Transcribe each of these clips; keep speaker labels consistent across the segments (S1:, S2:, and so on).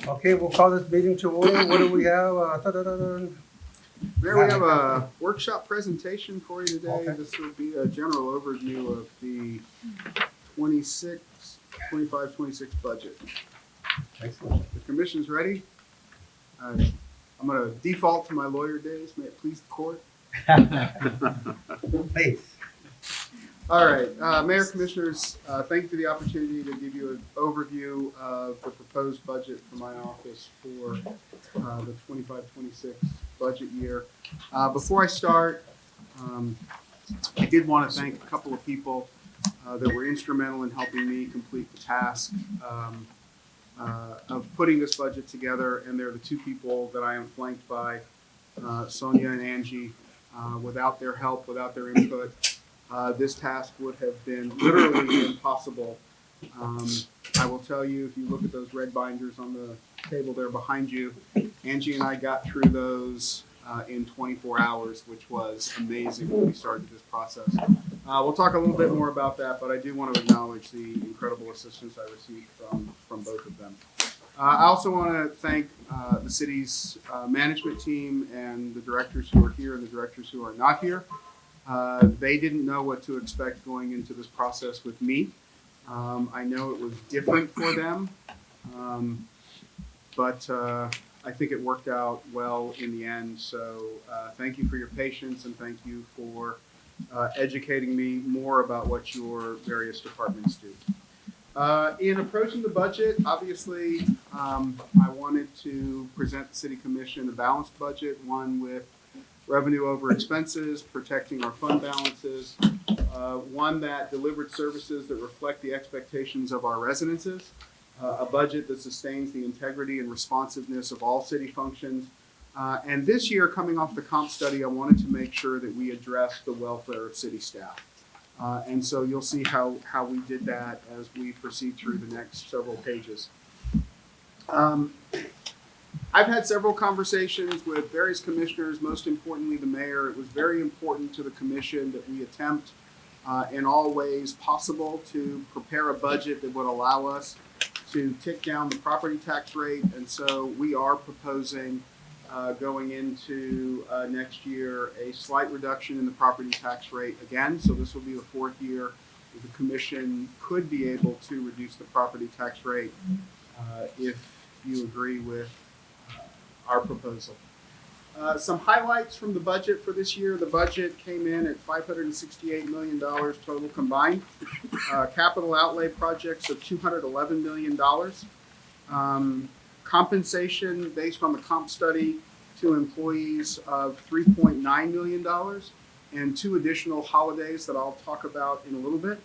S1: Okay, we'll call this meeting to order. What do we have?
S2: Mayor, we have a workshop presentation for you today.
S1: Okay.
S2: This will be a general overview of the 25-26 budget.
S1: Excellent.
S2: The commission's ready. I'm going to default to my lawyer days. May it please the court.
S1: Please.
S2: All right, Mayor, Commissioners, thank you for the opportunity to give you an overview of the proposed budget for my office for the 25-26 budget year. Before I start, I did want to thank a couple of people that were instrumental in helping me complete the task of putting this budget together, and they're the two people that I am flanked by, Sonia and Angie. Without their help, without their input, this task would have been literally impossible. I will tell you, if you look at those red binders on the table there behind you, Angie and I got through those in 24 hours, which was amazing when we started this process. We'll talk a little bit more about that, but I do want to acknowledge the incredible assistance I received from both of them. I also want to thank the city's management team and the directors who are here and the directors who are not here. They didn't know what to expect going into this process with me. I know it was different for them, but I think it worked out well in the end. So thank you for your patience, and thank you for educating me more about what your various departments do. In approaching the budget, obviously, I wanted to present the City Commission a balanced budget, one with revenue over expenses, protecting our fund balances, one that delivered services that reflect the expectations of our residences, a budget that sustains the integrity and responsiveness of all city functions. And this year, coming off the comp study, I wanted to make sure that we address the welfare of city staff. And so you'll see how we did that as we proceed through the next several pages. I've had several conversations with various commissioners, most importantly the mayor. It was very important to the commission that we attempt in all ways possible to prepare a budget that would allow us to tick down the property tax rate. And so we are proposing going into next year a slight reduction in the property tax rate again. So this will be the fourth year that the commission could be able to reduce the property tax rate if you agree with our proposal. Some highlights from the budget for this year. The budget came in at $568 million total combined. Capital outlay projects of $211 million. Compensation based on the comp study to employees of $3.9 million, and two additional holidays that I'll talk about in a little bit.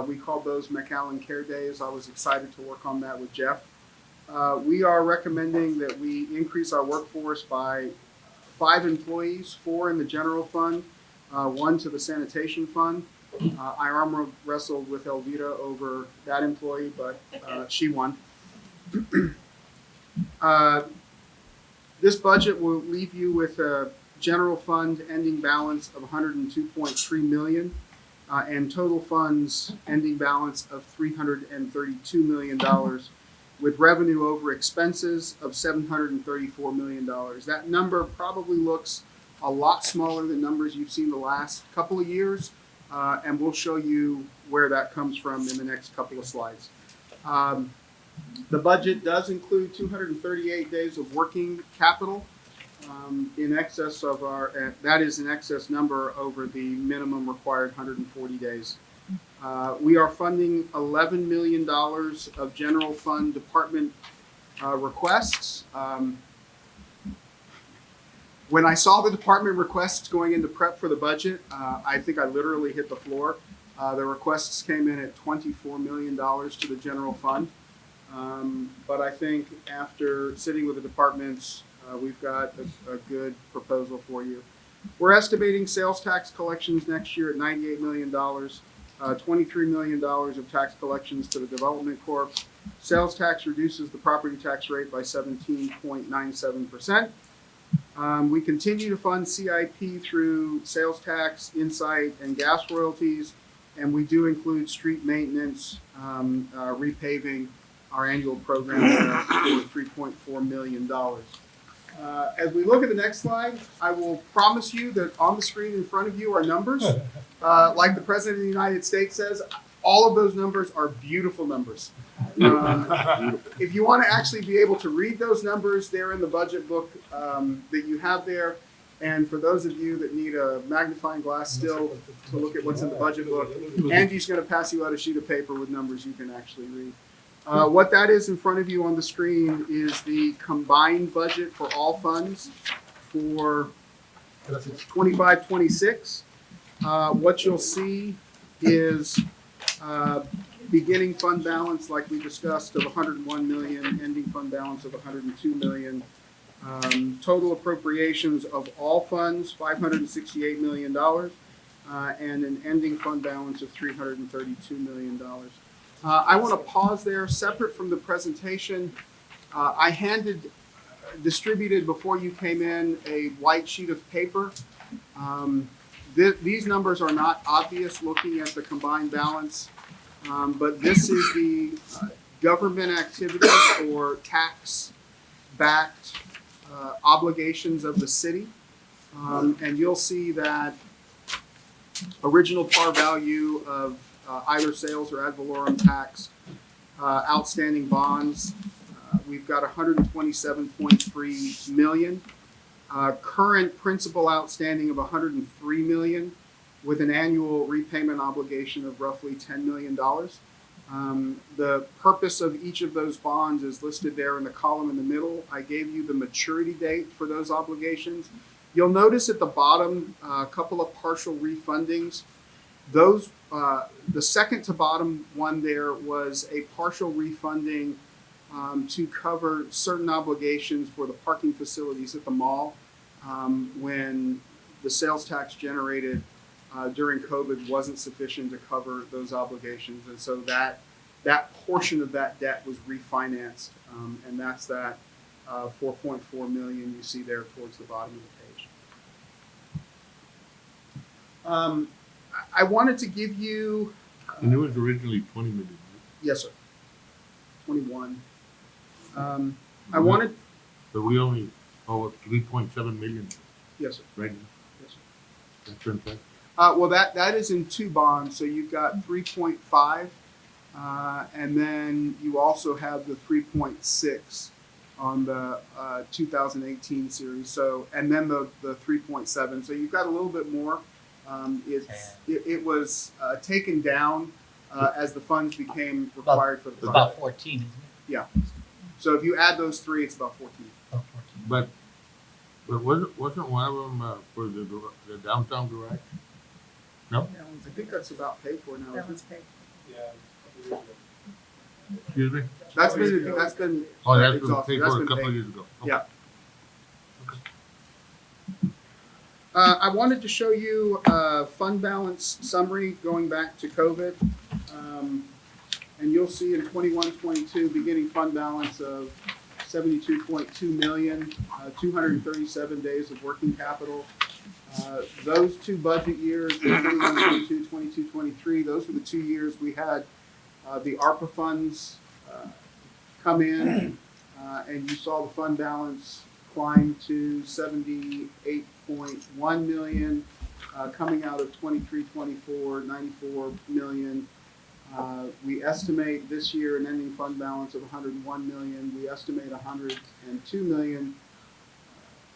S2: We called those McAllen Care Days. I was excited to work on that with Jeff. We are recommending that we increase our workforce by 5 employees, 4 in the general fund, 1 to the sanitation fund. I arm wrestled with Elvira over that employee, but she won. This budget will leave you with a general fund ending balance of $102.3 million and total funds ending balance of $332 million, with revenue over expenses of $734 million. That number probably looks a lot smaller than numbers you've seen the last couple of years, and we'll show you where that comes from in the next couple of slides. The budget does include 238 days of working capital in excess of that is an excess number over the minimum required 140 days. We are funding $11 million of general fund department requests. When I saw the department requests going into prep for the budget, I think I literally hit the floor. The requests came in at $24 million to the general fund. But I think after sitting with the departments, we've got a good proposal for you. We're estimating sales tax collections next year at $98 million, $23 million of tax collections to the Development Corp. Sales tax reduces the property tax rate by 17.97%. We continue to fund CIP through sales tax, insight, and gas royalties, and we do include street maintenance, repaving, our annual program there for $3.4 million. As we look at the next slide, I will promise you that on the screen in front of you are numbers. Like the President of the United States says, all of those numbers are beautiful numbers. If you want to actually be able to read those numbers, they're in the budget book that you have there. And for those of you that need a magnifying glass still to look at what's in the budget book, Angie's going to pass you out a sheet of paper with numbers you can actually read. What that is in front of you on the screen is the combined budget for all funds for 25-26. What you'll see is beginning fund balance, like we discussed, of 101 million, ending fund balance of 102 million. Total appropriations of all funds, $568 million, and an ending fund balance of $332 million. I want to pause there. Separate from the presentation, I distributed before you came in a white sheet of paper. These numbers are not obvious looking at the combined balance, but this is the government activities or tax-backed obligations of the city. And you'll see that original par value of either sales or ad valorem tax, outstanding bonds, we've got 127.3 million. Current principal outstanding of 103 million, with an annual repayment obligation of roughly $10 million. The purpose of each of those bonds is listed there in the column in the middle. I gave you the maturity date for those obligations. You'll notice at the bottom a couple of partial refundings. Those, the second to bottom one there was a partial refunding to cover certain obligations for the parking facilities at the mall when the sales tax generated during COVID wasn't sufficient to cover those obligations. And so that portion of that debt was refinanced, and that's that 4.4 million you see there towards the bottom of the page. I wanted to give you...
S3: And it was originally 20 million.
S2: Yes, sir. 21. I wanted...
S3: But we only owe 3.7 million
S2: Yes, sir.
S3: right now.
S2: Yes, sir.
S3: That's correct.
S2: Well, that is in two bonds. So you've got 3.5, and then you also have the 3.6 on the 2018 series. So, and then the 3.7. So you've got a little bit more. It was taken down as the funds became required for the
S4: It's
S2: project.
S4: about 14, isn't it?
S2: Yeah. So if you add those three, it's about 14.
S4: About 14.
S3: But wasn't one of them for the downtown garage? No?
S2: I think that's about paid for now.
S5: That
S2: Isn't
S5: was
S2: it?
S5: paid.
S3: Excuse me?
S2: That's been
S3: Oh, that's been
S2: exhausted.
S3: paid
S2: That's
S3: for a
S2: been
S3: couple
S2: paid.
S3: of years ago. Okay.
S2: Yeah. I wanted to show you a fund balance summary going back to COVID. And you'll see in 21-22 beginning fund balance of 72.2 million, 237 days of working capital. Those two budget years, 21-22, 22-23, those were the 2 years we had the ARPA funds come in, and you saw the fund balance climb to 78.1 million, coming out of 23-24, 94 million. We estimate this year an ending fund balance of 101 million. We estimate 102 million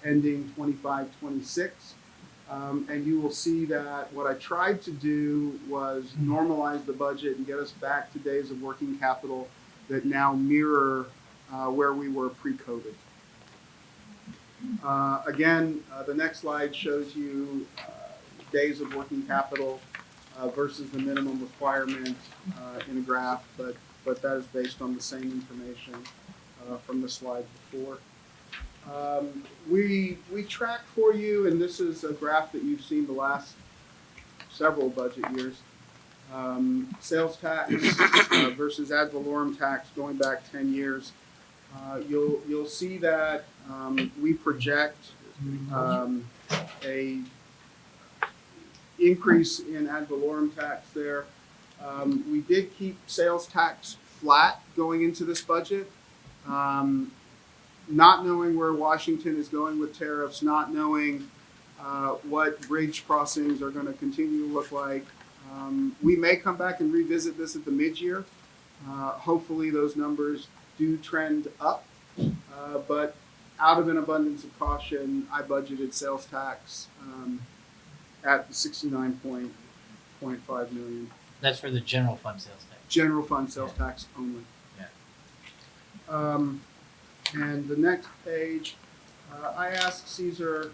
S2: ending 25-26. And you will see that what I tried to do was normalize the budget and get us back to days of working capital that now mirror where we were pre-COVID. Again, the next slide shows you days of working capital versus the minimum requirement in a graph, but that is based on the same information from the slide before. We track for you, and this is a graph that you've seen the last several budget years. Sales tax versus ad valorem tax going back 10 years. You'll see that we project a increase in ad valorem tax there. We did keep sales tax flat going into this budget. Not knowing where Washington is going with tariffs, not knowing what bridge crossings are going to continue to look like. We may come back and revisit this at the mid-year. Hopefully those numbers do trend up, but out of an abundance of caution, I budgeted sales tax at 69.5 million.
S4: That's for the general fund sales tax.
S2: General fund sales tax only.
S4: Yeah.
S2: And the next page, I asked Caesar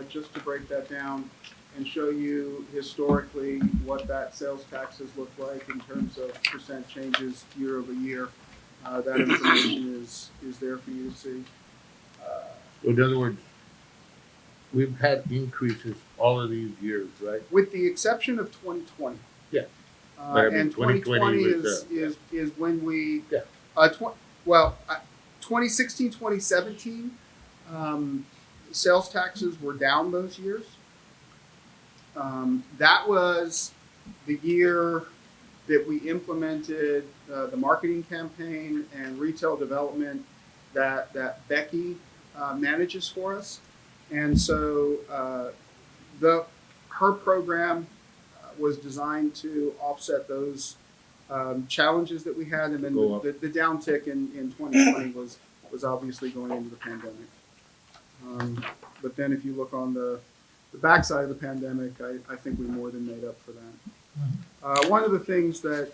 S2: just to break that down and show you historically what that sales taxes look like in terms of percent changes year over year. That information is there for you to see.
S3: So in other words, we've had increases all of these years, right?
S2: With the exception of 2020.
S3: Yeah. But I mean,
S2: And
S3: 2020
S2: 2020
S3: was,
S2: is when we,
S3: Yeah.
S2: 2016, 2017, sales taxes were down those years. That was the year that we implemented the marketing campaign and retail development that Becky manages for us. And so her program was designed to offset those challenges that we had, and then
S3: Go up.
S2: the downtick in 2020 was obviously going into the pandemic. But then if you look on the backside of the pandemic, I think we more than made up for that. One of the things that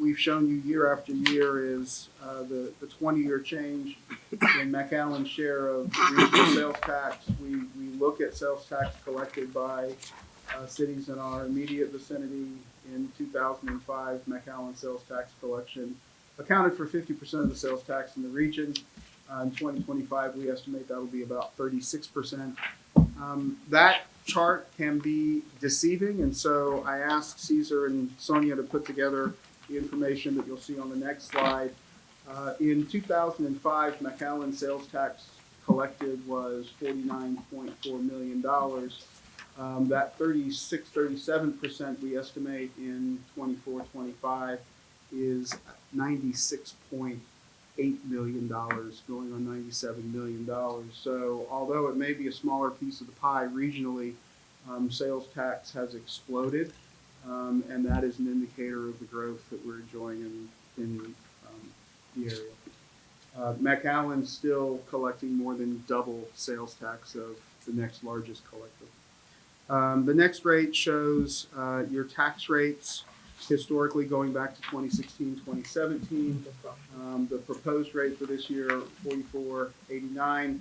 S2: we've shown you year after year is the 20-year change in McAllen's share of regional sales tax. We look at sales tax collected by cities in our immediate vicinity. In 2005, McAllen sales tax collection accounted for 50% of the sales tax in the region. In 2025, we estimate that will be about 36%. That chart can be deceiving, and so I asked Caesar and Sonia to put together the information that you'll see on the next slide. In 2005, McAllen sales tax collected was $49.4 million. That 37% we estimate in 24-25 is $96.8 million, going on $97 million. So although it may be a smaller piece of the pie regionally, sales tax has exploded, and that is an indicator of the growth that we're enjoying in the area. McAllen's still collecting more than double sales tax of the next largest collector. The next rate shows your tax rates historically going back to 2016, 2017. The proposed rate for this year, 44.89,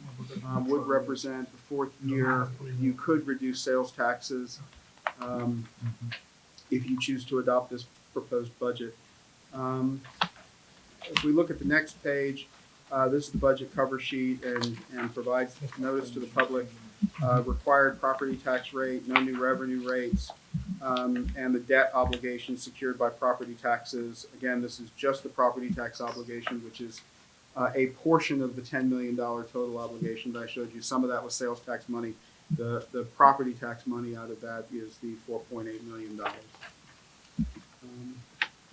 S2: would represent the fourth year you could reduce sales taxes if you choose to adopt this proposed budget. If we look at the next page, this is the budget cover sheet and provides notice to the public. Required property tax rate, no new revenue rates, and the debt obligation secured by property taxes. Again, this is just the property tax obligation, which is a portion of the $10 million total obligation that I showed you. Some of that was sales tax money. The property tax money out of that is the $4.8 million. The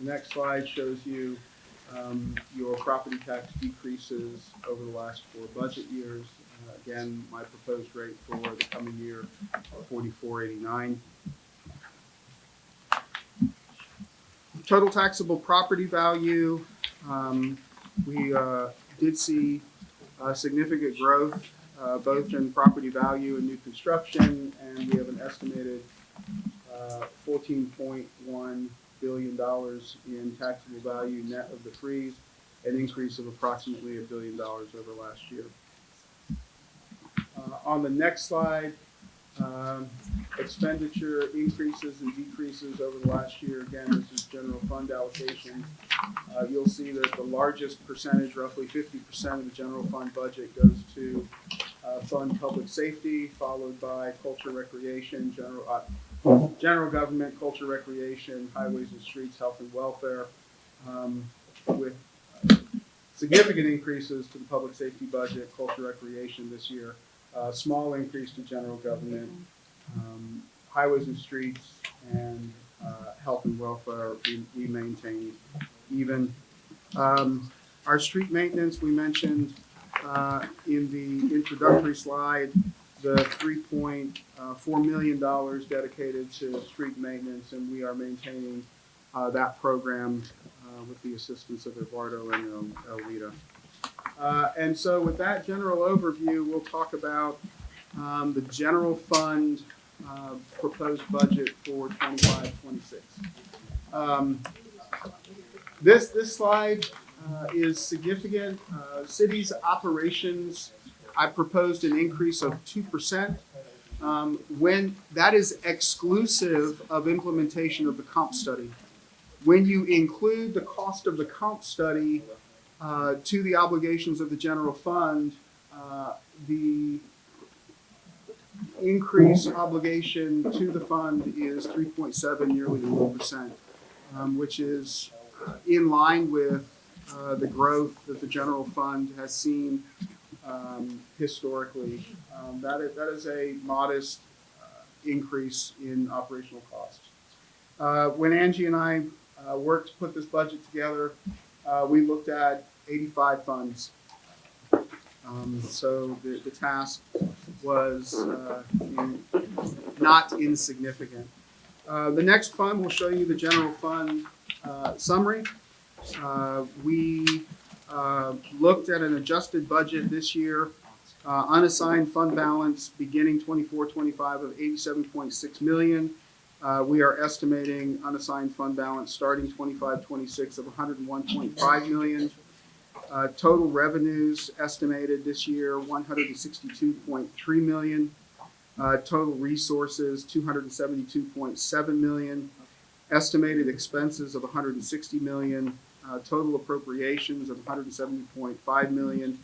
S2: next slide shows you your property tax decreases over the last 4 budget years. Again, my proposed rate for the coming year, 44.89. Total taxable property value, we did see significant growth both in property value and new construction, and we have an estimated $14.1 billion in taxable value net of the freeze, an increase of approximately $1 billion over last year. On the next slide, expenditure increases and decreases over the last year. Again, this is general fund allocation. You'll see that the largest percentage, roughly 50% of the general fund budget, goes to fund public safety, followed by culture, recreation, general government, culture, recreation, highways and streets, health and welfare, with significant increases to the public safety budget, culture, recreation this year. Small increase to general government, highways and streets, and health and welfare we maintain even. Our street maintenance, we mentioned in the introductory slide, the $3.4 million dedicated to street maintenance, and we are maintaining that program with the assistance of Eduardo and Elvita. And so with that general overview, we'll talk about the general fund proposed budget for 25-26. This slide is significant. City's operations, I proposed an increase of 2%. When that is exclusive of implementation of the comp study. When you include the cost of the comp study to the obligations of the general fund, the increase obligation to the fund is 3.7, nearly 4%, which is in line with the growth that the general fund has seen historically. That is a modest increase in operational costs. When Angie and I worked to put this budget together, we looked at 85 funds. So the task was not insignificant. The next fund will show you the general fund summary. We looked at an adjusted budget this year, unassigned fund balance beginning 24-25 of $87.6 million. We are estimating unassigned fund balance starting 25-26 of $101.5 million. Total revenues estimated this year $162.3 million. Total resources $272.7 million. Estimated expenses of $160 million. Total appropriations of $170.5 million.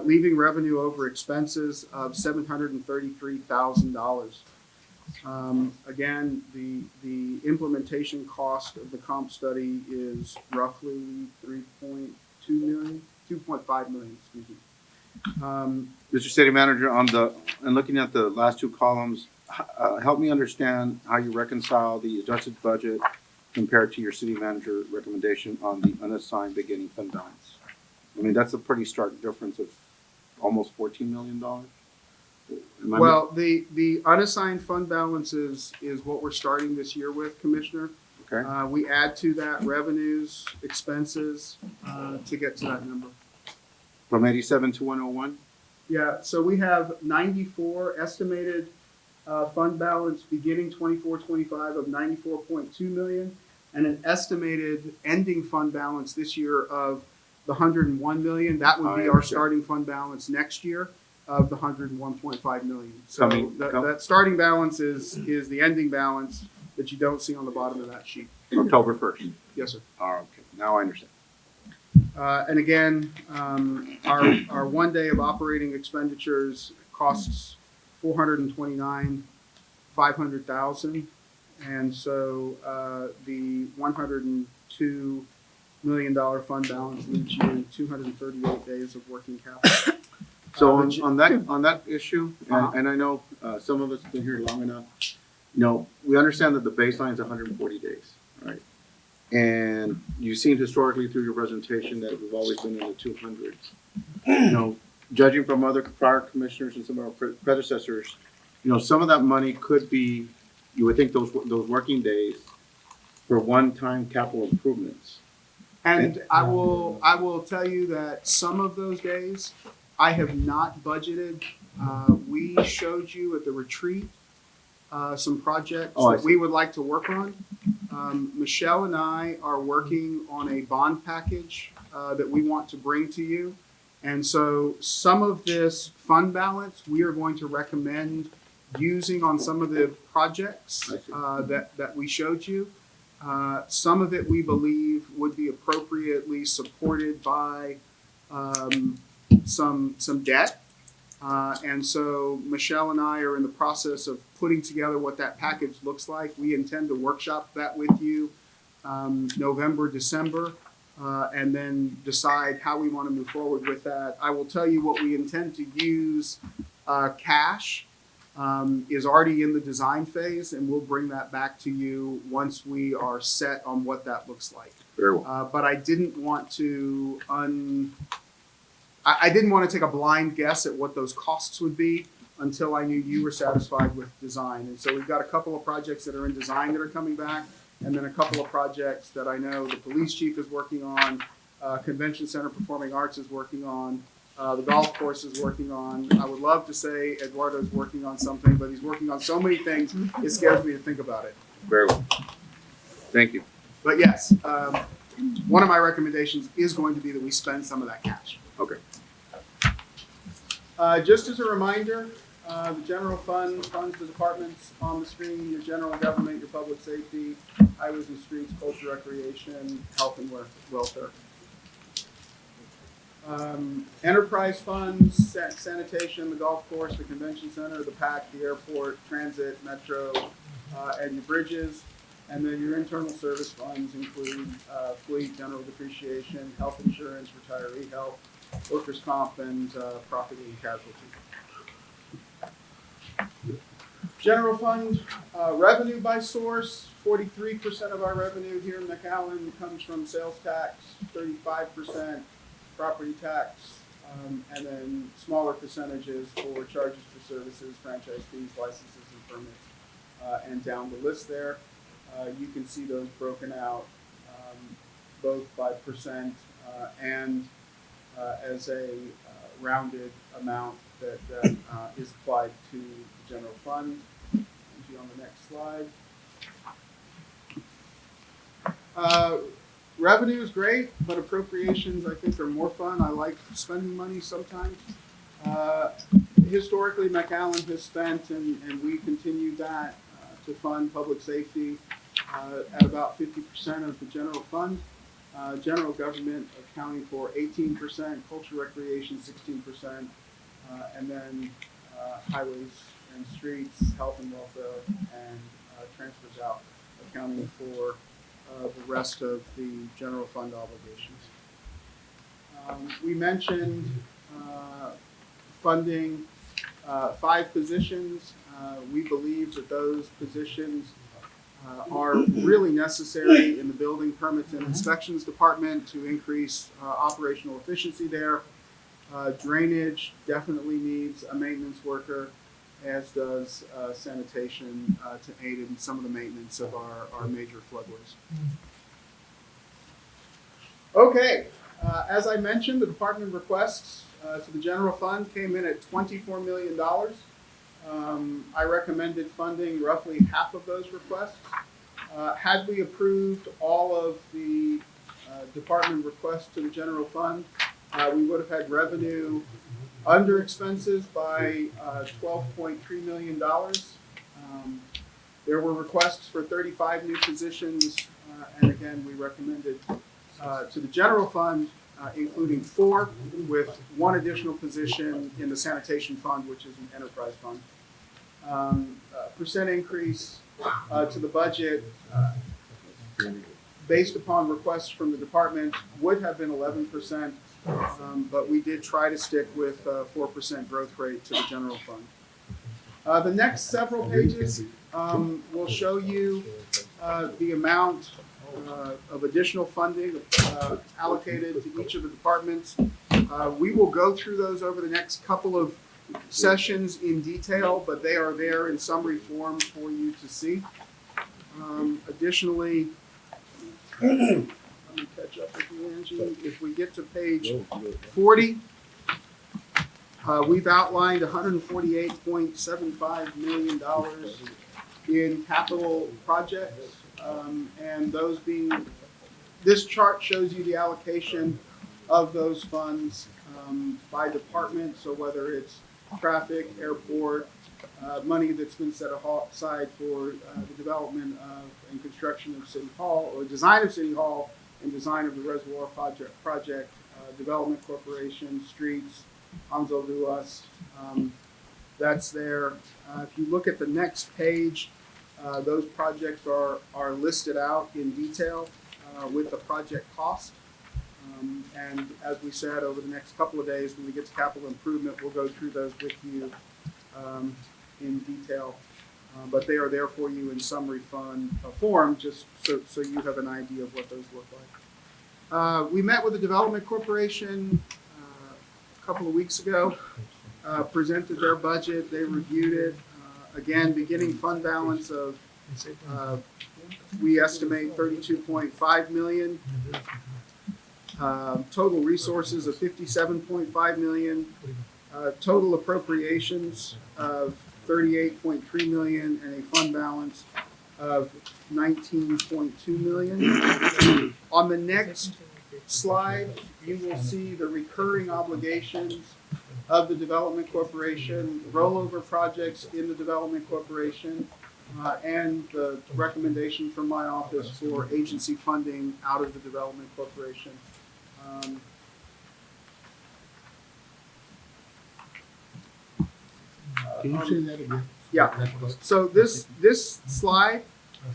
S2: Leaving revenue over expenses of $733,000. Again, the implementation cost of the comp study is roughly 2.5 million, excuse me.
S5: Mr. City Manager, and looking at the last two columns, help me understand how you reconcile the adjusted budget compared to your city manager recommendation on the unassigned beginning fund balance. I mean, that's a pretty stark difference of almost $14 million.
S2: Well, the unassigned fund balance is what we're starting this year with, Commissioner.
S5: Okay.
S2: We add to that revenues, expenses to get to that number.
S5: From 87 to 101?
S2: Yeah, so we have 94 estimated fund balance beginning 24-25 of 94.2 million, and an estimated ending fund balance this year of the 101 million. That would be our starting fund balance next year of the 101.5 million. So that starting balance is the ending balance that you don't see on the bottom of that sheet.
S5: October 1st.
S2: Yes, sir.
S5: Okay, now I understand.
S2: And again, our 1 day of operating expenditures costs $429,500, and so the $102 million fund balance leaves you 238 days of working capital.
S5: So on that issue, and I know some of us have been here long enough, we understand that the baseline is 140 days, right? And you've seen historically through your presentation that we've always been in the 200s. Judging from other prior commissioners and some of our predecessors, some of that money could be, you would think those working days for one-time capital improvements.
S2: And I will tell you that some of those days I have not budgeted. We showed you at the retreat some projects that we would like to work on. Michelle and I are working on a bond package that we want to bring to you. And so some of this fund balance we are going to recommend using on some of the projects that we showed you. Some of it we believe would be appropriately supported by some debt. And so Michelle and I are in the process of putting together what that package looks like. We intend to workshop that with you November, December, and then decide how we want to move forward with that. I will tell you what we intend to use. Cash is already in the design phase, and we'll bring that back to you once we are set on what that looks like.
S5: Very well.
S2: But I didn't want to I didn't want to take a blind guess at what those costs would be until I knew you were satisfied with design. And so we've got a couple of projects that are in design that are coming back, and then a couple of projects that I know the police chief is working on, Convention Center Performing Arts is working on, the golf course is working on. I would love to say Eduardo's working on something, but he's working on so many things, it scares me to think about it.
S5: Very well. Thank you.
S2: But yes, one of my recommendations is going to be that we spend some of that cash.
S5: Okay.
S2: Just as a reminder, the general fund funds the departments on the screen: your general government, your public safety, highways and streets, culture, recreation, health and welfare. Enterprise funds, sanitation, the golf course, the convention center, the PAC, the airport, transit, metro, and your bridges. And then your internal service funds include fleet, general depreciation, health insurance, retiree health, workers' comp, and property and casualty. General fund revenue by source: 43% of our revenue here in McAllen comes from sales tax, 35% property tax, and then smaller percentages for charges for services, franchise fees, licenses, and permits, and down the list there. You can see those broken out both by percent and as a rounded amount that is applied to the general fund. See on the next slide. Revenue is great, but appropriations I think are more fun. I like spending money sometimes. Historically, McAllen has spent, and we continue that to fund public safety at about 50% of the general fund. General government accounting for 18%, culture recreation 16%, and then highways and streets, health and welfare, and transfers out accounting for the rest of the general fund obligations. We mentioned funding 5 positions. We believe that those positions are really necessary in the building permits and inspections department to increase operational efficiency there. Drainage definitely needs a maintenance worker, as does sanitation to aid in some of the maintenance of our major floodways. Okay, as I mentioned, the department requests to the general fund came in at $24 million. I recommended funding roughly half of those requests. Had we approved all of the department requests to the general fund, we would have had revenue under expenses by $12.3 million. There were requests for 35 new positions, and again, we recommended to the general fund, including 4, with 1 additional position in the sanitation fund, which is an enterprise fund. Percent increase to the budget based upon requests from the department would have been 11%, but we did try to stick with 4% growth rate to the general fund. The next several pages will show you the amount of additional funding allocated to each of the departments. We will go through those over the next couple of sessions in detail, but they are there in summary form for you to see. Additionally, let me catch up with you, Angie. If we get to page 40, we've outlined $148.75 million in capital projects, and those being, this chart shows you the allocation of those funds by department. So whether it's traffic, airport, money that's been set aside for the development of and construction of City Hall, or design of City Hall and design of the Reservoir project, Development Corporation, streets, Hansel Ruas, that's there. If you look at the next page, those projects are listed out in detail with the project cost. And as we said, over the next couple of days, when we get to capital improvement, we'll go through those with you in detail. But they are there for you in summary form, just so you have an idea of what those look like. We met with the Development Corporation a couple of weeks ago, presented their budget, they reviewed it. Again, beginning fund balance of, we estimate 32.5 million. Total resources of 57.5 million. Total appropriations of 38.3 million and a fund balance of 19.2 million. On the next slide, you will see the recurring obligations of the Development Corporation, rollover projects in the Development Corporation, and the recommendation from my office for agency funding out of the Development Corporation.
S3: Can you say that again?
S2: Yeah.
S3: That part?
S2: So this slide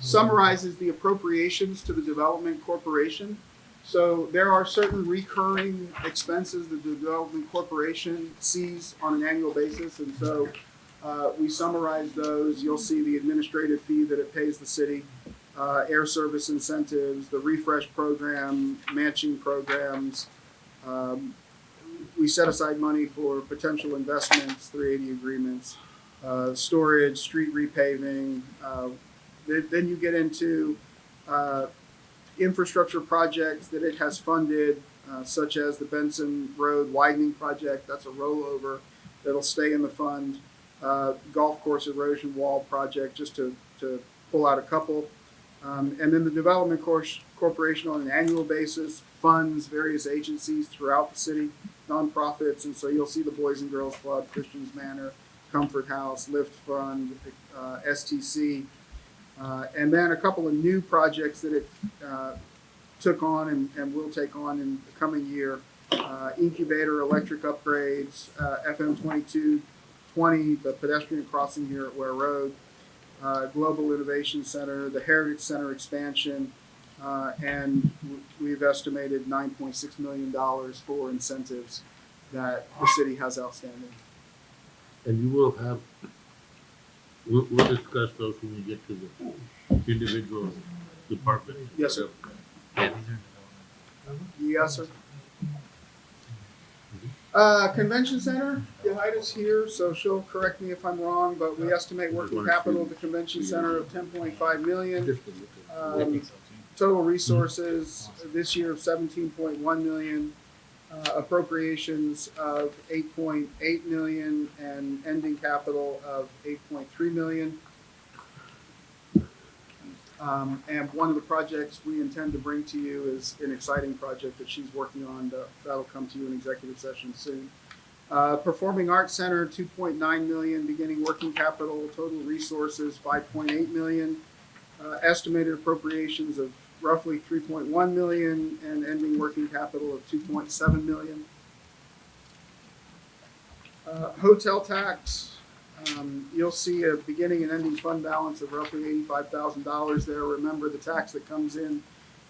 S2: summarizes the appropriations to the Development Corporation. So there are certain recurring expenses that the Development Corporation sees on an annual basis, and so we summarize those. You'll see the administrative fee that it pays the city, air service incentives, the refresh program, matching programs. We set aside money for potential investments, 380 agreements, storage, street repaving. Then you get into infrastructure projects that it has funded, such as the Benson Road widening project. That's a rollover that'll stay in the fund. Golf course erosion wall project, just to pull out a couple. And then the Development Corporation on an annual basis funds various agencies throughout the city, nonprofits. And so you'll see the Boys and Girls Club, Christians Manor, Comfort House, Lift Fund, STC. And then a couple of new projects that it took on and will take on in the coming year. Incubator electric upgrades, FM 2220, the pedestrian crossing here at Ware Road, Global Innovation Center, the Heritage Center expansion, and we've estimated $9.6 million for incentives that the city has outstanding.
S3: And you will have, we'll discuss those when we get to the individual departments.
S2: Yes, sir.
S4: Yeah, these are in development.
S2: Yes, sir. Convention Center, Yehida's here, so she'll correct me if I'm wrong, but we estimate working capital of the Convention Center of 10.5 million.
S3: Just to look at it.
S4: I think so too.
S2: Total resources this year of 17.1 million, appropriations of 8.8 million, and ending capital of 8.3 million. And one of the projects we intend to bring to you is an exciting project that she's working on. That'll come to you in executive session soon. Performing Arts Center, 2.9 million, beginning working capital, total resources, 5.8 million. Estimated appropriations of roughly 3.1 million and ending working capital of 2.7 million. Hotel tax, you'll see a beginning and ending fund balance of roughly $85,000 there. Remember, the tax that comes in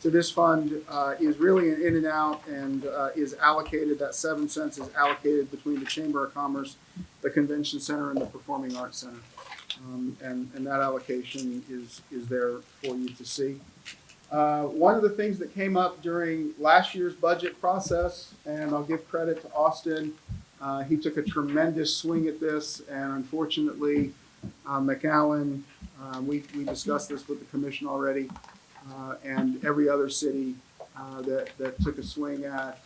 S2: to this fund is really an in and out and is allocated, that 7 cents is allocated between the Chamber of Commerce, the Convention Center, and the Performing Arts Center. And that allocation is there for you to see. One of the things that came up during last year's budget process, and I'll give credit to Austin, he took a tremendous swing at this, and unfortunately, McAllen, we discussed this with the commission already, and every other city that took a swing at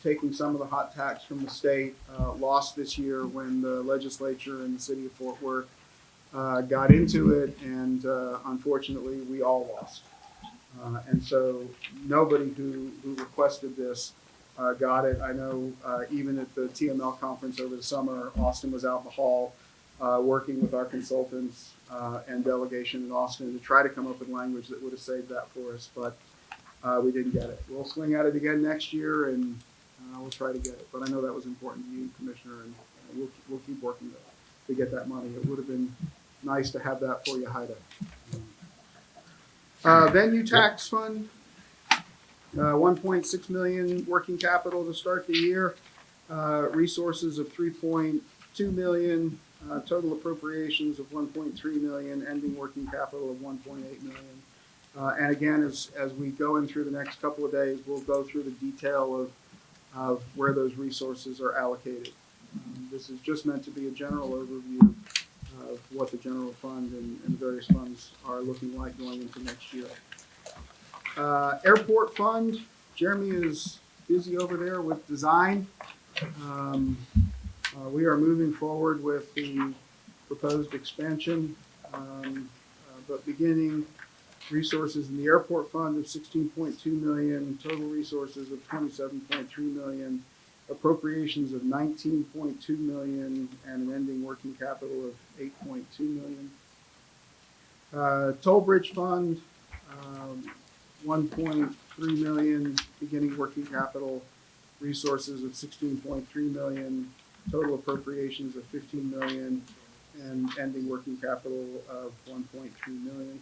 S2: taking some of the hot tax from the state lost this year when the legislature in the city of Fort Worth got into it, and unfortunately, we all lost. And so nobody who requested this got it. I know even at the TML conference over the summer, Austin was out in the hall working with our consultants and delegation in Austin to try to come up with language that would have saved that for us, but we didn't get it. We'll swing at it again next year, and we'll try to get it. But I know that was important to you, Commissioner, and we'll keep working to get that money. It would have been nice to have that for you, Haida. Venue tax fund, 1.6 million working capital to start the year. Resources of 3.2 million, total appropriations of 1.3 million, ending working capital of 1.8 million. And again, as we go in through the next couple of days, we'll go through the detail of where those resources are allocated. This is just meant to be a general overview of what the general fund and the various funds are looking like going into next year. Airport fund, Jeremy is busy over there with design. We are moving forward with the proposed expansion, but beginning resources in the airport fund of 16.2 million, total resources of 27.3 million, appropriations of 19.2 million, and an ending working capital of 8.2 million. Toll bridge fund, 1.3 million, beginning working capital, resources of 16.3 million, total appropriations of 15 million, and ending working capital of 1.3 million.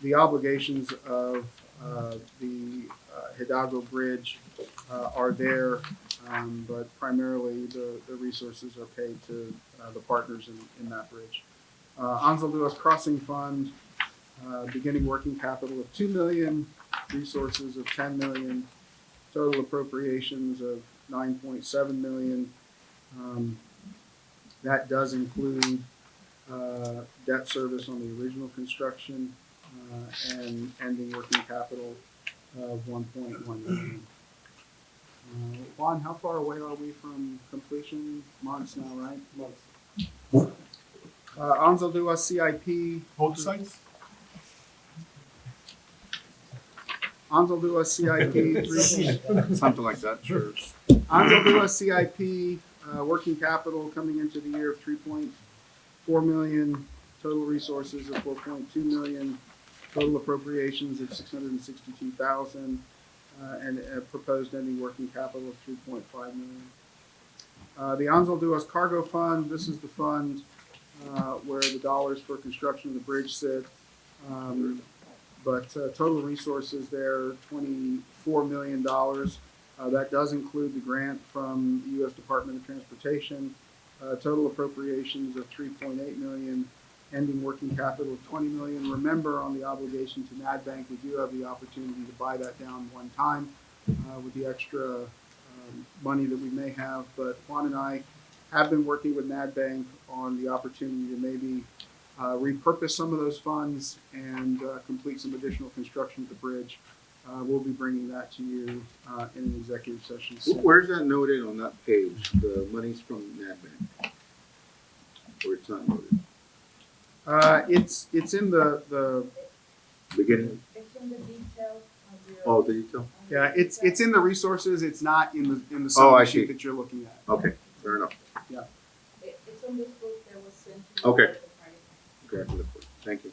S2: The obligations of the Hidalgo Bridge are there, but primarily the resources are paid to the partners in that bridge. Ansel Lewis Crossing Fund, beginning working capital of 2 million, resources of 10 million, total appropriations of 9.7 million. That does include debt service on the original construction and ending working capital of 1.1 million. Juan, how far away are we from completion? Months now, right? Months. Ansel Lewis CIP.
S6: Both sites?
S2: Ansel Lewis CIP.
S5: Something like that.
S6: Sure.
S2: Ansel Lewis CIP, working capital coming into the year of 3.4 million, total resources of 4.2 million, total appropriations of 662,000, and a proposed ending working capital of 3.5 million. The Ansel Lewis Cargo Fund, this is the fund where the dollars for construction of the bridge sit. But total resources there, $24 million. That does include the grant from the U.S. Department of Transportation. Total appropriations of 3.8 million, ending working capital of 20 million. Remember, on the obligation to NADBank, we do have the opportunity to buy that down one time with the extra money that we may have. But Juan and I have been working with NADBank on the opportunity to maybe repurpose some of those funds and complete some additional construction of the bridge. We'll be bringing that to you in an executive session soon.
S5: Where's that noted on that page? The money's from NADBank? Or it's not noted?
S2: It's in the
S5: Beginning?
S7: It's in the detail of your.
S5: Oh, the detail?
S2: yeah, it's in the resources. It's not in the
S5: Oh, I
S2: summary
S5: see.
S2: sheet that you're looking at.
S5: Okay, fair enough.
S7: It's on this book that was sent to.
S5: Okay.
S7: the party.
S5: Okay, I can look for it. Thank you.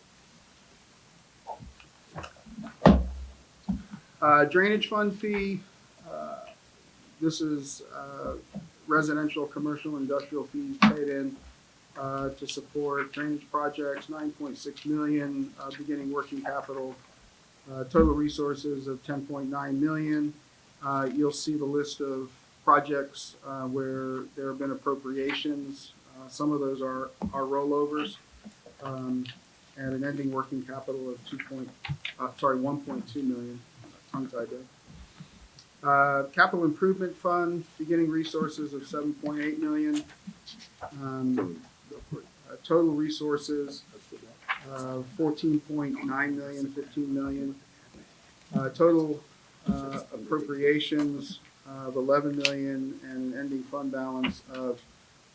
S2: Drainage fund fee. This is residential, commercial, industrial fees paid in to support drainage projects. 9.6 million beginning working capital. Total resources of 10.9 million. You'll see the list of projects where there have been appropriations. Some of those are rollovers, and an ending working capital of 1.2 million. Tongue-tied there. Capital Improvement Fund, beginning resources of 7.8 million. Total resources 14.9 million, 15 million. Total appropriations of 11 million and an ending fund balance of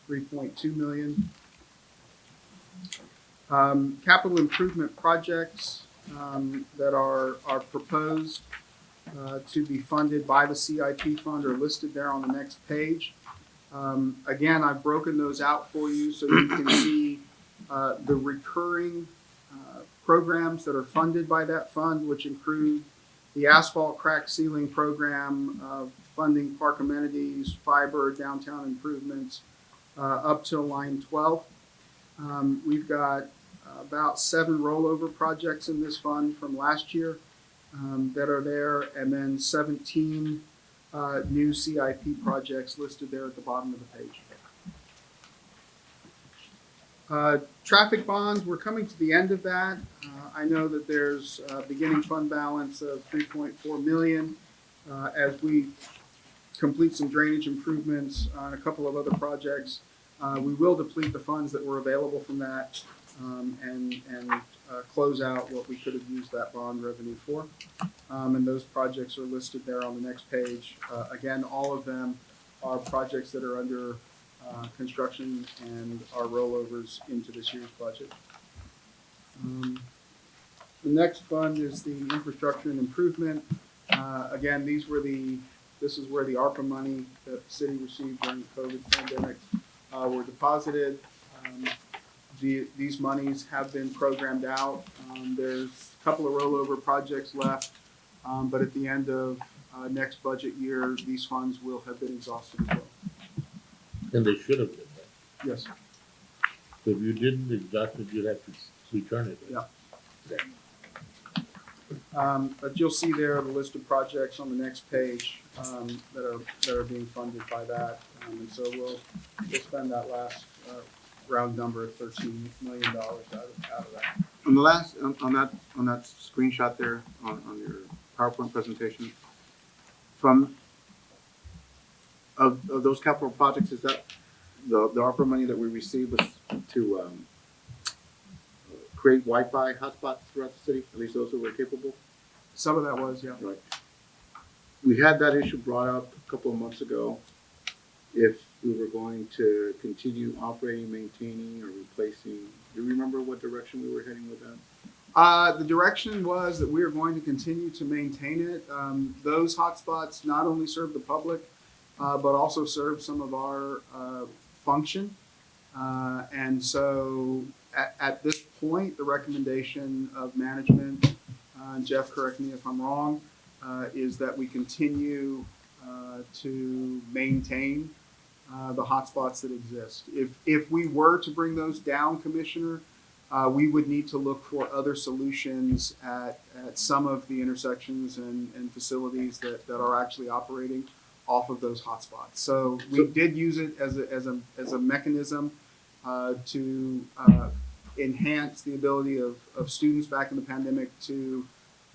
S2: 3.2 million. Capital improvement projects that are proposed to be funded by the CIP fund are listed there on the next page. Again, I've broken those out for you so you can see the recurring programs that are funded by that fund, which include the asphalt crack sealing program, funding park amenities, fiber, downtown improvements, up till line 12. We've got about 7 rollover projects in this fund from last year that are there, and then 17 new CIP projects listed there at the bottom of the page. Traffic bonds, we're coming to the end of that. I know that there's a beginning fund balance of 3.4 million. As we complete some drainage improvements on a couple of other projects, we will deplete the funds that were available from that, and close out what we could have used that bond revenue for. And those projects are listed there on the next page. Again, all of them are projects that are under construction and are rollovers into this year's budget. The next fund is the infrastructure and improvement. Again, this is where the ARPA money that the city received during the COVID pandemic were deposited. These monies have been programmed out. There's a couple of rollover projects left, but at the end of next budget year, these funds will have been exhausted as well.
S3: And they should have been, right?
S2: Yes.
S3: So if you didn't exhaust it, you'd have to return it.
S2: Yeah. But you'll see there the list of projects on the next page that are being funded by that. And so we'll spend that last round number of $13 million out of that.
S5: On the last, on that screenshot there, on your PowerPoint presentation, of those capital projects, is that the ARPA money that we received was to create Wi-Fi hotspots throughout the city, at least those who were capable?
S2: Some of that was, yeah.
S5: Right. We had that issue brought up a couple of months ago, if we were going to continue operating, maintaining, or replacing. Do you remember what direction we were heading with that?
S2: The direction was that we are going to continue to maintain it. Those hotspots not only serve the public, but also serve some of our function. And so at this point, the recommendation of management, and Jeff, correct me if I'm wrong, is that we continue to maintain the hotspots that exist. If we were to bring those down, Commissioner, we would need to look for other solutions at some of the intersections and facilities that are actually operating off of those hotspots. So we did use it as a mechanism to enhance the ability of students back in the pandemic to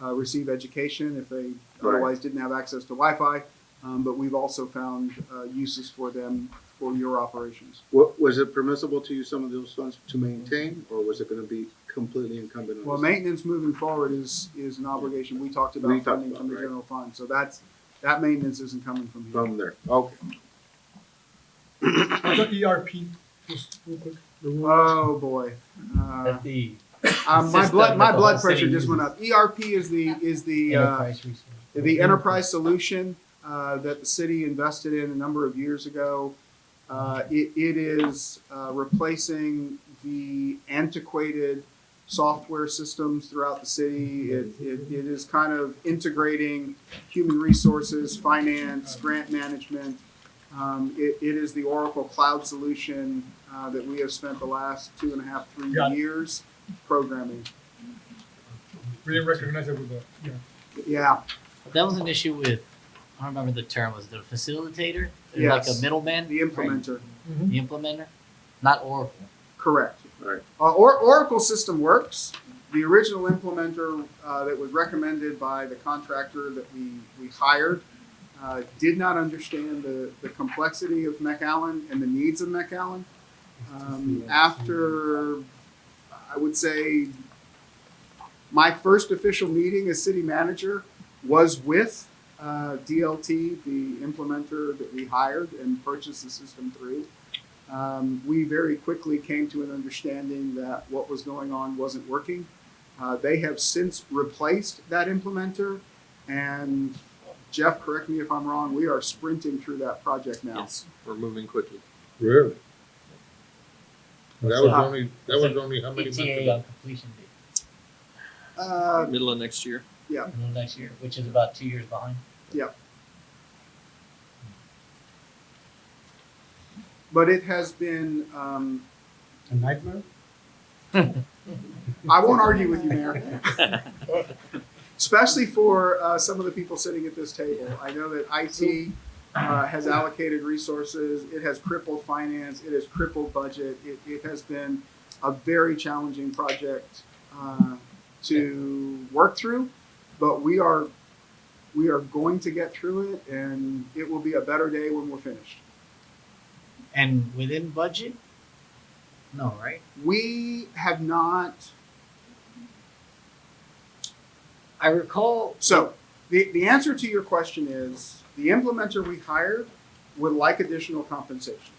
S2: receive education if they otherwise didn't have access to Wi-Fi. But we've also found uses for them for your operations.
S5: Was it permissible to use some of those funds to maintain, or was it going to be completely incumbent on
S2: Well,
S5: us?
S2: maintenance moving forward is an obligation we talked about funding from the general fund. So that maintenance isn't coming from here.
S5: From there, okay.
S6: The ERP, just real quick.
S2: Oh boy.
S4: That's the
S2: My
S4: system
S2: blood
S4: that
S2: my
S4: the
S2: blood
S4: whole city
S2: pressure just went up. ERP is the
S4: enterprise resource.
S2: the enterprise solution that the city invested in a number of years ago. It is replacing the antiquated software systems throughout the city. It is kind of integrating human resources, finance, grant management. It is the Oracle Cloud solution that we have spent the last 2.5, 3
S6: Got it.
S2: years programming.
S6: We didn't recognize it with the,
S2: Yeah,
S4: That was an issue with, I don't remember the term, was it a facilitator?
S2: Yes.
S4: Like a middleman?
S2: the implementer.
S4: The implementer? Not Oracle.
S2: Correct.
S5: Right.
S2: Oracle system works. The original implementer that was recommended by the contractor that we hired did not understand the complexity of McAllen and the needs of McAllen. After, I would say, my first official meeting as city manager was with DLT, the implementer that we hired and purchased the system through. We very quickly came to an understanding that what was going on wasn't working. They have since replaced that implementer, and Jeff, correct me if I'm wrong, we are sprinting through that project now.
S8: Yes, we're moving quickly.
S3: Really? That was only how many months
S4: ETA
S3: ago?
S4: on completion date,
S8: Middle of next year.
S4: middle of next year, which is about 2 years behind.
S2: But it has been,
S1: A nightmare?
S2: I won't argue with you, Mayor. Especially for some of the people sitting at this table. I know that IT has allocated resources. It has crippled finance. It has crippled budget. It has been a very challenging project to work through, but we are going to get through it, and it will be a better day when we're finished.
S4: And within budget? No, right?
S2: We have not.
S4: I recall.
S2: So the answer to your question is the implementer we hired would like additional compensation.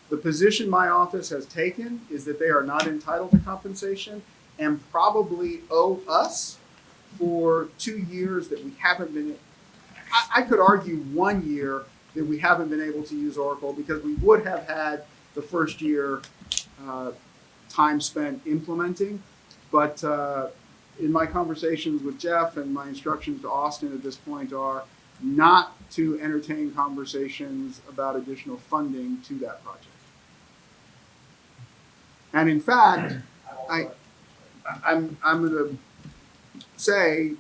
S2: The position my office has taken is that they are not entitled to compensation and probably owe us for 2 years that we haven't been. I could argue 1 year that we haven't been able to use Oracle because we would have had the first year time spent implementing. But in my conversations with Jeff and my instructions to Austin at this point are not to entertain conversations about additional funding to that project. And in fact, I'm going to say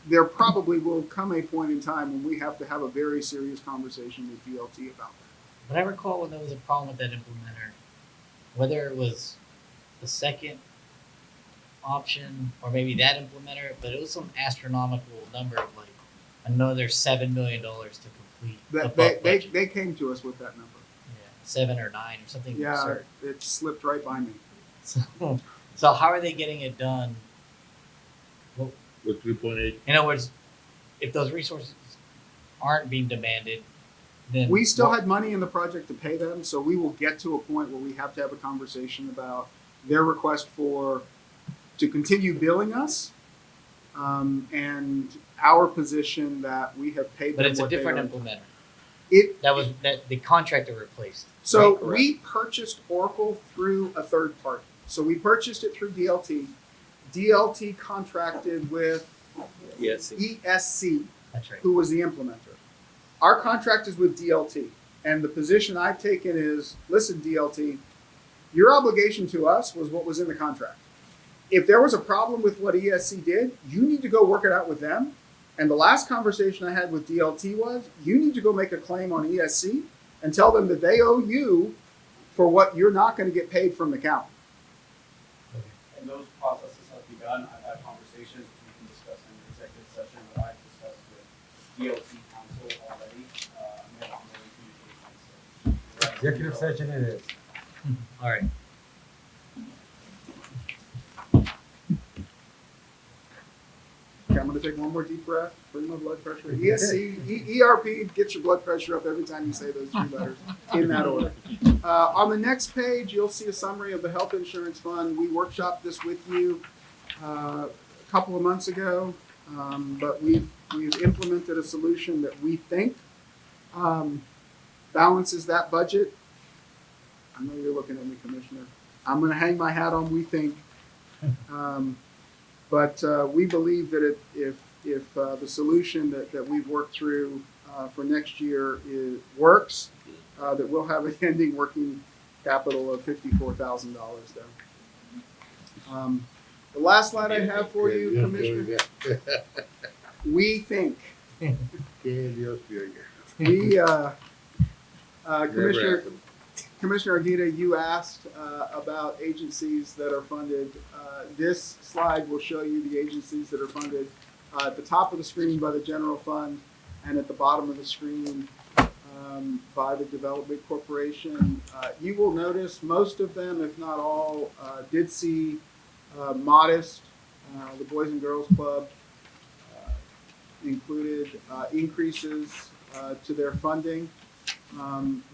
S2: there probably will come a point in time when we have to have a very serious conversation with DLT about that.
S4: But I recall when there was a problem with that implementer, whether it was the second option or maybe that implementer, but it was some astronomical number of like another $7 million to complete.
S2: That
S4: above budget.
S2: they came to us with that number.
S4: Yeah, 7 or 9 or something
S2: Yeah,
S4: absurd.
S2: it slipped right by me.
S4: So how are they getting it done? Well,
S3: With 3.8,
S4: in other words, if those resources aren't being demanded, then
S2: We still
S4: what-
S2: had money in the project to pay them, so we will get to a point where we have to have a conversation about their request to continue billing us, and our position that we have paid them.
S4: But it's a
S2: what they
S4: different
S2: owe.
S4: implementer.
S2: It
S4: That the contractor replaced.
S2: So
S4: right?
S2: we purchased Oracle through a third party. So we purchased it through DLT. DLT contracted with
S8: Yes.
S2: ESC,
S4: That's right.
S2: who was the implementer. Our contract is with DLT. And the position I've taken is, listen, DLT, your obligation to us was what was in the contract. If there was a problem with what ESC did, you need to go work it out with them. And the last conversation I had with DLT was, you need to go make a claim on ESC and tell them that they owe you for what you're not going to get paid from the county.
S9: And those processes have begun. I've had conversations we can discuss in the executive session that I've discussed with DOT counsel already. We have ongoing communications. So,
S1: Executive session it is.
S4: All right.
S2: Okay, I'm going to take one more deep breath, bring my blood pressure. ESC, ERP gets your blood pressure up every time you say those 3 letters in that order. On the next page, you'll see a summary of the health insurance fund. We workshopped this with you a couple of months ago, but we've implemented a solution that we think balances that budget. I know you're looking at me, Commissioner. I'm going to hang my hat on we think. But we believe that if the solution that we've worked through for next year works, that we'll have an ending working capital of $54,000 there. The last slide I have for you, Commissioner, we think.
S3: que Dios te oiga.
S2: We,
S3: Never
S2: Commissioner,
S3: happened.
S2: Commissioner Argueta, you asked about agencies that are funded. This slide will show you the agencies that are funded at the top of the screen by the general fund and at the bottom of the screen by the Development Corporation. You will notice most of them, if not all, did see modest, the Boys and Girls Club included increases to their funding.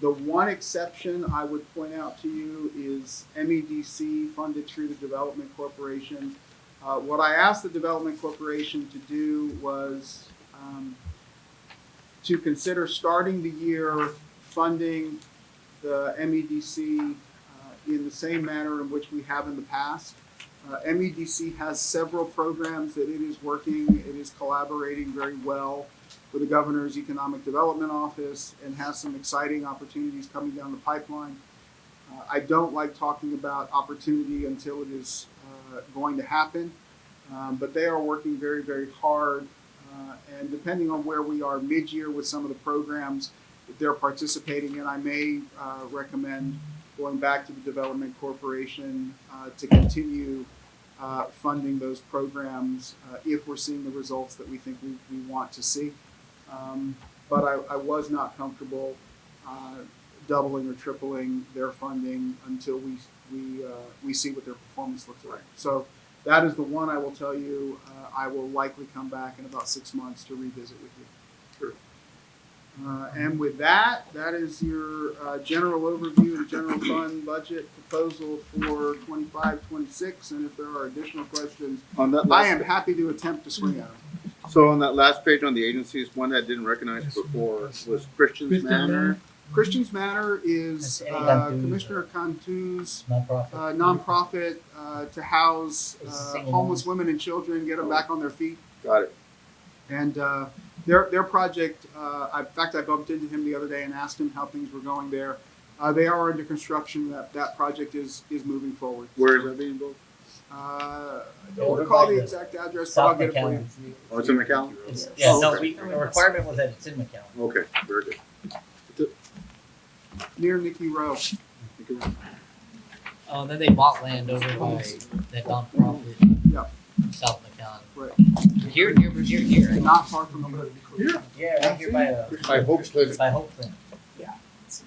S2: The one exception I would point out to you is MEDC funded through the Development Corporation. What I asked the Development Corporation to do was to consider starting the year funding the MEDC in the same manner in which we have in the past. MEDC has several programs that it is working. It is collaborating very well with the Governor's Economic Development Office and has some exciting opportunities coming down the pipeline. I don't like talking about opportunity until it is going to happen, but they are working very, very hard. And depending on where we are mid-year with some of the programs that they're participating in, I may recommend going back to the Development Corporation to continue funding those programs if we're seeing the results that we think we want to see. But I was not comfortable doubling or tripling their funding until we see what their performance looks like. So that is the one I will tell you. I will likely come back in about 6 months to revisit with you.
S5: Sure.
S2: And with that, that is your general overview of the general fund budget proposal for 25-26. And if there are additional questions,
S5: On that
S2: I am
S5: last,
S2: happy to attempt to swing at them.
S5: so on that last page on the agencies, one that I didn't recognize before was Christian's
S6: Christian
S5: Manor.
S2: Christian's Manor is
S4: That's Eddie Cantu's,
S2: Commissioner Cantu's
S4: Nonprofit.
S2: nonprofit to house
S4: It's single
S2: homeless
S4: moms.
S2: women and children, get them back on their feet.
S5: Got it.
S2: And their project, in fact, I bumped into him the other day and asked him how things were going there. They are under construction. That project is moving forward.
S5: Where is that being built?
S2: I don't
S4: Over
S2: recall
S4: by
S2: the
S4: the
S2: exact address, but I'll
S4: South
S2: get it for you.
S4: McAllen.
S5: Oh, it's in McAllen?
S4: It's, yeah,
S5: Oh,
S4: no,
S5: okay.
S4: the requirement was that it's in McAllen.
S5: Okay, very good.
S2: Near Nicky Rowe.
S4: Oh, and then they bought land over by that nonprofit.
S2: Yeah.
S4: South McAllen.
S2: Right.
S4: Here, right?
S2: Not far from here.
S4: Yeah, right here by
S3: I hope so.
S4: by Hope Clinton.
S6: Yeah.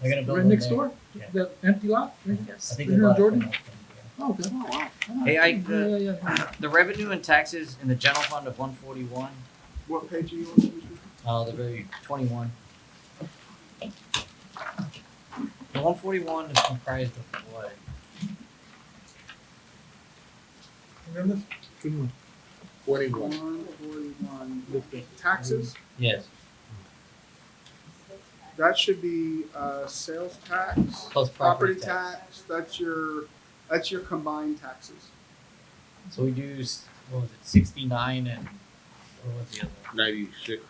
S4: They're gonna build
S6: Right
S4: one
S6: next
S4: there.
S6: door?
S4: Yeah.
S6: That empty lot? Right?
S4: I think
S6: Right
S4: they
S6: here in
S4: bought it
S6: Jordan?
S4: from Hope Clinton, yeah.
S6: Oh, okay. Oh, wow.
S10: Hey, Ike,
S6: Yeah, yeah, yeah.
S10: the revenue and taxes in the general fund of 141,
S2: What page are you on, Commissioner?
S4: Oh, they're very 21.
S10: the 141 is comprised of what?
S6: Remember this?
S3: 21.
S2: 141. Taxes?
S4: Yes,
S2: That should be sales tax,
S4: plus
S2: property
S4: property
S2: tax. That's your combined taxes.
S4: So we do what was it, 69 and what was the other one?
S3: 96.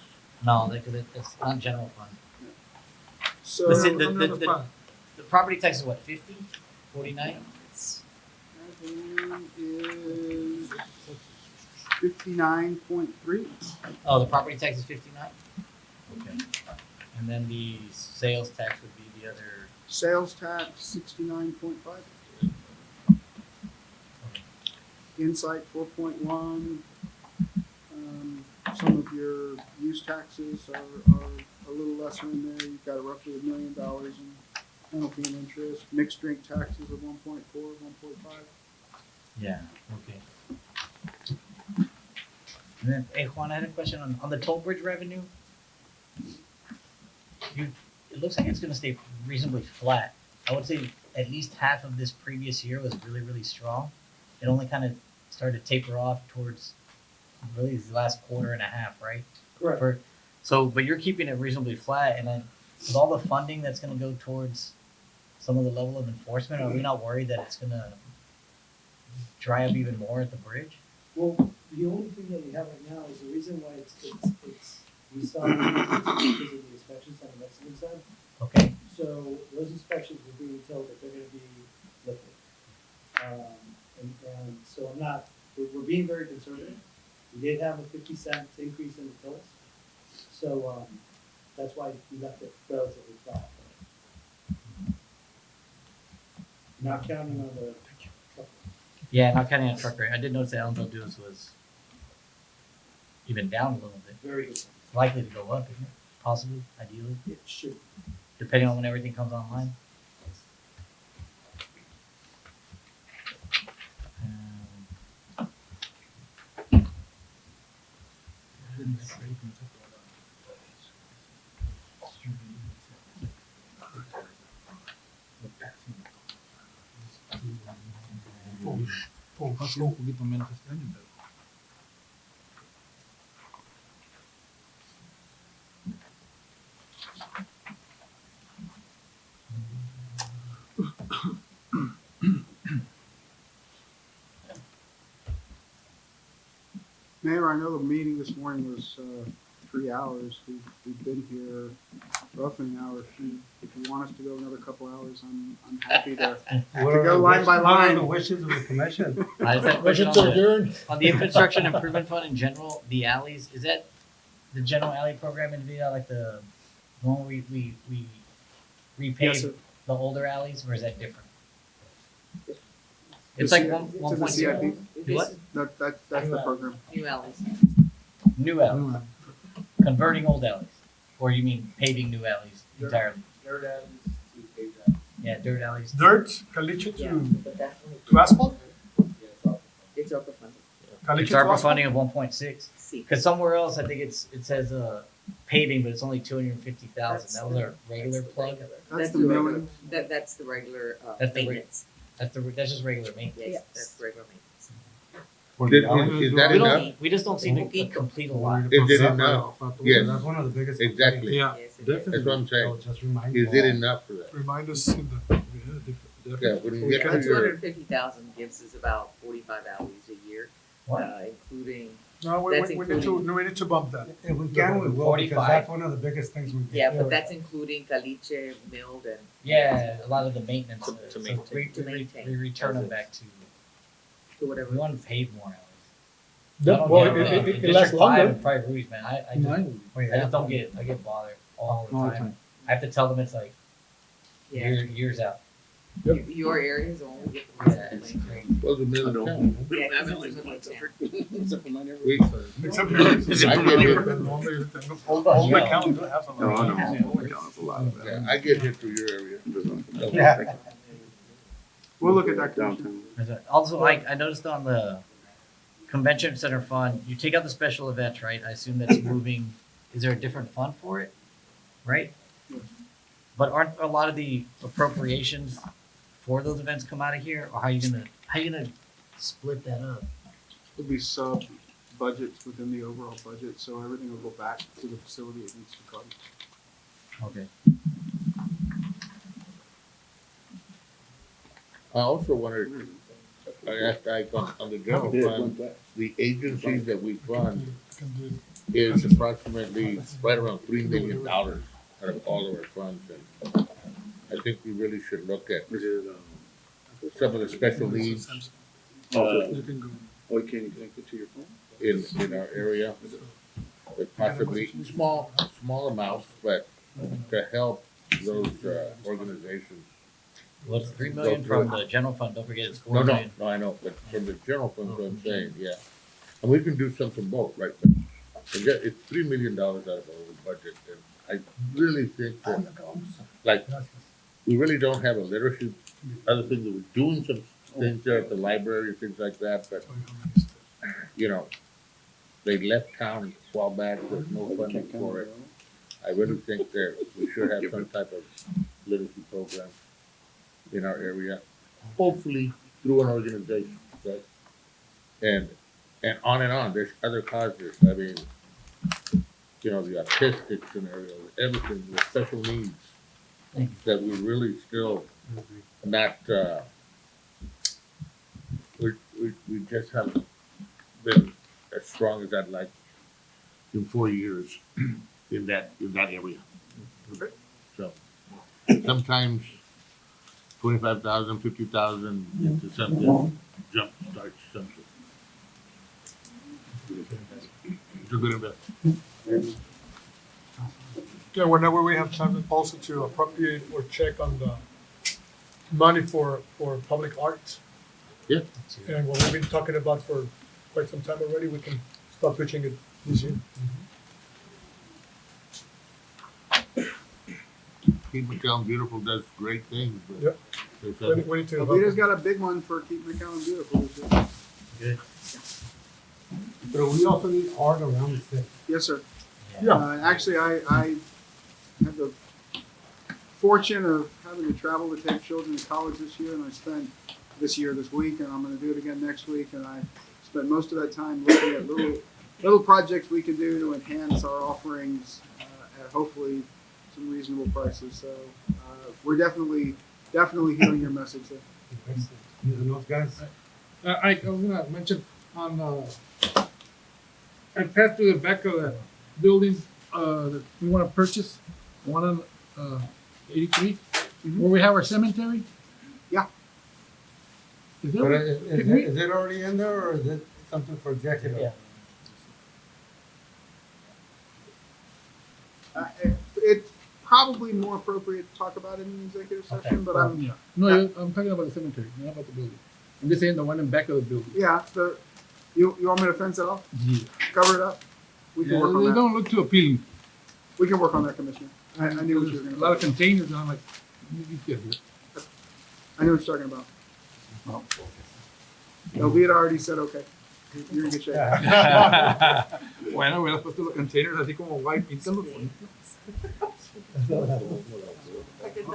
S4: No, that's not general fund.
S2: So
S4: Listen,
S6: Under the fund.
S4: The property tax is what, 50? 49?
S2: that is 59.3.
S4: Oh, the property tax is 59? Okay. And then the sales tax would be the other.
S2: Sales tax 69.5. Insight 4.1. Some of your use taxes are a little lesser in there. You've got roughly $1 million in penalty and interest. Mixed drink taxes of 1.4, 1.5.
S4: Yeah, okay. And then, hey Juan, I had a question on the toll bridge revenue. It looks like it's gonna stay reasonably flat. I would say at least half of this previous year was really, really strong. It only kind of started to taper off towards really the last quarter and a half, right?
S6: Correct.
S4: But you're keeping it reasonably flat, and then with all the funding that's gonna go towards some of the level of enforcement, are we not worried that it's gonna dry up even more at the bridge?
S11: Well, the only thing that we have right now is the reason why we stopped because of the inspections on the Mexican side.
S4: Okay,
S11: So those inspections were being told that they're gonna be lifted. And so we're being very conservative. We did have a 50-cent increase in the tolls. So, that's why we left it relatively flat. Not counting on the truck.
S4: yeah, not counting on truck rate. I did notice that Elmville Dunes was even down a little bit.
S11: Very good.
S4: Likely to go up, isn't it? Possibly, ideally,
S11: It should.
S4: depending on when everything comes online.
S6: Ha sido un poquito menos este año, pero.
S2: Mayor, I know the meeting this morning was 3 hours. We've been here roughly an hour. If you want us to go another couple hours, I'm happy to go line by
S1: What are the
S2: line.
S1: wishes of the commission?
S4: I just had a question
S6: Motion
S4: on
S6: to adjourn.
S4: the infrastructure and improvement fund in general, the alleys, is that the general alley program in Vida, like the one where we
S2: Yes, sir.
S4: repave the older alleys, or is that different?
S10: It's
S2: The
S10: like
S2: C-
S10: one
S2: to
S10: one
S2: the
S10: point
S2: CIP.
S10: two. What?
S2: That's the program.
S7: New alleys.
S10: New alleys. Converting old alleys, or you mean paving new alleys entirely?
S9: Dirt alleys to paved alleys.
S10: Yeah, dirt alleys.
S6: Dirt, caliche
S7: Yeah,
S6: to,
S7: but that's only.
S6: to asphalt?
S9: Yeah, it's all.
S7: It's ARPA funded.
S6: Caliche
S10: It's
S6: to
S10: ARPA
S6: asphalt?
S10: funding of 1.6.
S7: See.
S10: Because somewhere else, I think it says paving, but it's only 250,000. That was our regular plug.
S2: That's the
S7: regular-
S2: milling.
S7: That's the regular,
S10: That's the reg-
S7: maintenance.
S10: That's just regular maintenance.
S7: Yes, that's regular maintenance.
S3: Is that
S10: We
S3: enough?
S10: don't. We just don't seem to complete a lot.
S3: Is it enough? Yes.
S1: That's one of the biggest.
S3: Exactly.
S6: Yeah,
S7: Yes, it is.
S1: Definitely.
S3: That's what I'm saying.
S1: So just remind
S3: Is it enough for that?
S6: remind us in the,
S3: Yeah, when you get
S7: Well,
S3: to
S7: two
S3: your,
S7: hundred and fifty thousand gives us about 45 alleys a year,
S10: What?
S7: Including,
S6: no,
S7: That's
S6: we need to bump that.
S1: If we can, we will,
S10: 45.
S1: because that's one of the biggest things we can.
S7: yeah,
S1: do.
S7: but that's including caliche, milled, and
S10: Yeah, a lot of the maintenance.
S8: To
S10: so
S8: maintain.
S7: To maintain.
S10: we return them back to.
S7: to whatever.
S10: We want to pave more alleys.
S6: That, well, it lasts
S10: District 5
S6: longer.
S10: and Prairie Rouge, man. I just don't get bothered all the time. I have to tell them it's like
S7: Yeah,
S10: years out.
S7: your area is only get the ones
S10: Yeah,
S7: that
S10: it's
S7: complain.
S10: crazy.
S3: well, the middle of town.
S7: Yeah, 'cause it's a little town.
S3: We,
S6: Except
S3: I get it.
S6: all the counties have some.
S5: No, I know.
S7: Yeah.
S5: There's a lot of that.
S3: Yeah, I get hit through your area.
S1: Yeah.
S2: We'll look at that, Commissioner.
S5: Downtown.
S10: Also, I noticed on the convention center fund, you take out the special events, right? I assume that's moving. Is there a different fund for it, right? But aren't a lot of the appropriations for those events come out of here, or how you gonna split that up?
S2: It'll be sub budgets within the overall budget, so everything will go back to the facility it needs to fund.
S10: Okay.
S3: I also wondered, I asked Ike on the general fund, the agencies that we fund is approximately right around $3 million out of all of our funds. And I think we really should look at some of the special needs
S5: Or can you connect it to your phone?
S3: in our area. With possibly small amounts, but to help those organizations.
S10: Well, it's 3 million from the general fund. Don't forget it's 4
S3: No,
S10: million.
S3: I know, but from the general fund, what I'm saying, yeah. And we can do something both, right? But it's $3 million out of our whole budget, and I really think that, like, we really don't have a literacy, other things that we're doing some things there at the library, things like that, but, you know, they left town a while back, there's no funding for it. I really think that we should have some type of literacy program in our area, hopefully through an organization, right? And on and on, there's other causes, I mean, you know, the autistic scenario, everything, the special needs, that we really still not, we just haven't been as strong as I'd like in 4 years in that area. So sometimes 25,000, 50,000 into something, jump starts something. It's a good investment.
S6: Yeah, whenever we have time also to appropriate or check on the money for public arts.
S3: Yeah.
S6: And what we've been talking about for quite some time already, we can start pushing it this year.
S3: Keep McAllen Beautiful does great things, but
S6: Yep.
S3: there's
S6: We need to.
S2: Alita's got a big one for Keep McAllen Beautiful this year.
S1: But we also need art around the city.
S2: Yes, sir.
S6: Yeah.
S2: Actually, I had the fortune of having to travel to take children to college this year, and I spent this week, and I'm going to do it again next week. And I spent most of that time looking at little projects we can do to enhance our offerings at hopefully some reasonable prices. So we're definitely hearing your message there.
S1: Using those guys.
S6: I was gonna mention on, I passed through the back of the building, that we wanna purchase, one on, 83, where we have our cemetery.
S2: Yeah.
S6: Is
S1: But
S6: there,
S1: is it already in there, or is it something for executive?
S10: Yeah.
S2: It's probably more appropriate to talk about it in an executive session, but I'm
S6: no, I'm talking about the cemetery, not about the building. I'm just saying the one in back of the building.
S2: Yeah, you want me to fence it off?
S6: Yeah.
S2: Cover it up? We can
S6: Yeah,
S2: work on
S6: they
S2: that.
S6: don't look too appealing.
S2: We can work on that, Commissioner. I knew what you were
S6: There's
S2: gonna.
S6: a lot of containers, and I'm like, you get here.
S2: I knew what you're talking about. No, we had already said, okay, you're in good shape.
S6: Bueno, hubiera puesto los containers así como white, píntalo.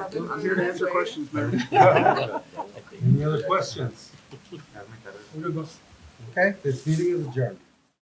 S2: I'm here to answer questions, Mayor.
S1: Any other questions? Okay, this meeting is adjourned.